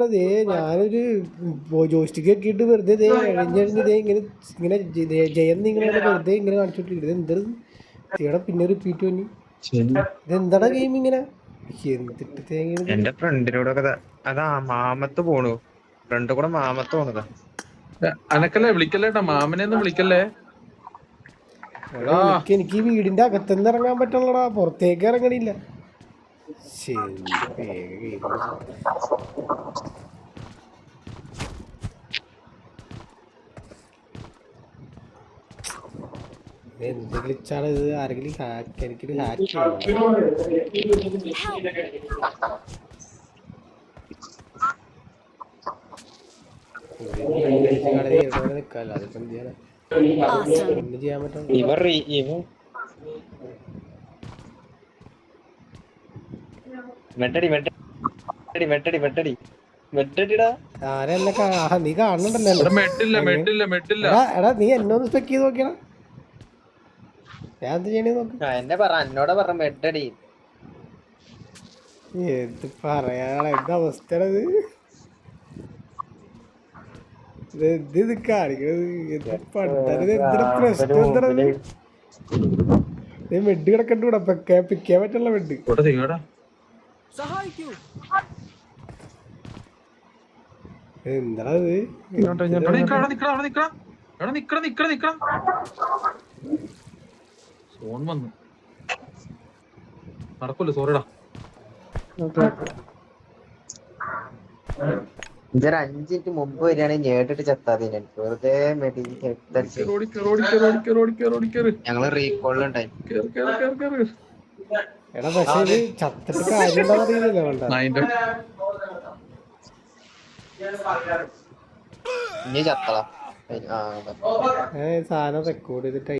ദേ ഞാനൊരു ജോയിസ്റ്റിക്ക് ഒക്കെ ഇട്ട് വെറുതെ ദേ എഴഞ്ഞഴിഞ്ഞ് ദേ ഇങ്ങനെ ഇങ്ങനെ ജയം ഇങ്ങനെ വെറുതെ ഇങ്ങനെ കാണിച്ചോണ്ടിരിക്കുന്നത് എന്തൊരു തീടെ പിന്നെ റിപ്പീറ്റ് പണി ഇതെന്താടാ ഗെയിം ഇങ്ങനെ എന്തിട്ട് തേങ്ങ എന്റെ ഫ്രണ്ടിനോടൊക്കെ അതാ മാമത്ത് പോണു ഫ്രണ്ട് കൂടെ മാമത്ത് പോണതാ. അനക്കല്ലേ വിളിക്കല്ലേട്ടാ, മാമനെ ഒന്നും വിളിക്കല്ലേ. എനിക്ക് ഈ വീടിന്റെ അകത്തുനിന്ന് ഇറങ്ങാൻ പറ്റണല്ലടാ, പുറത്തേക്ക് ഇറങ്ങണില്ല. എന്ത് ഗ്ലിച്ചാണ് ഇത്? ആരെങ്കിലും എനിക്കൊരു ഹാക്ക് ചെയ്യണം. നിക്കാലോ, അതിപ്പോ എന്ത് ചെയ്യാനാ, എന്ത് ചെയ്യാൻ പറ്റും? ആരെന്നെ നീ കാണുന്നുണ്ടല്ലോ. എടാ നീ എന്നൊന്ന് സ്പെക്ക് ചെയ്ത് നോക്കിയാ ഞാൻ എന്ത് ചെയ്യണേ നോക്ക്. എന്ത് പറയാനാണ്, എന്താ അവസ്ഥയാണത്? ഇത് കാണിക്കണത് പണ്ടത് എന്തൊരു പ്രശ്നം എന്താണത്? മെഡ് കിടക്കണ്ട കൂടെ പിക്കാൻ പറ്റുള്ള മെഡ്. എന്താണത്? ഫോൺ വന്നു നടക്കൂല, സോറിടാ. ഇതൊരു 5 മിനിറ്റ് മുമ്പ് വരികയാണെങ്കിൽ നേരിട്ട് ചത്താതെ വെറുതെ ഞങ്ങള് റീകോളിലുണ്ടായി. എടാ പക്ഷെ ഇത് ചത്തിട്ട് കാര്യം എന്താണെന്ന് അറിയുന്നില്ല. വേണ്ട ഇനി ചത്തളാ സാധനം റെക്കോർഡ് ചെയ്തിട്ട്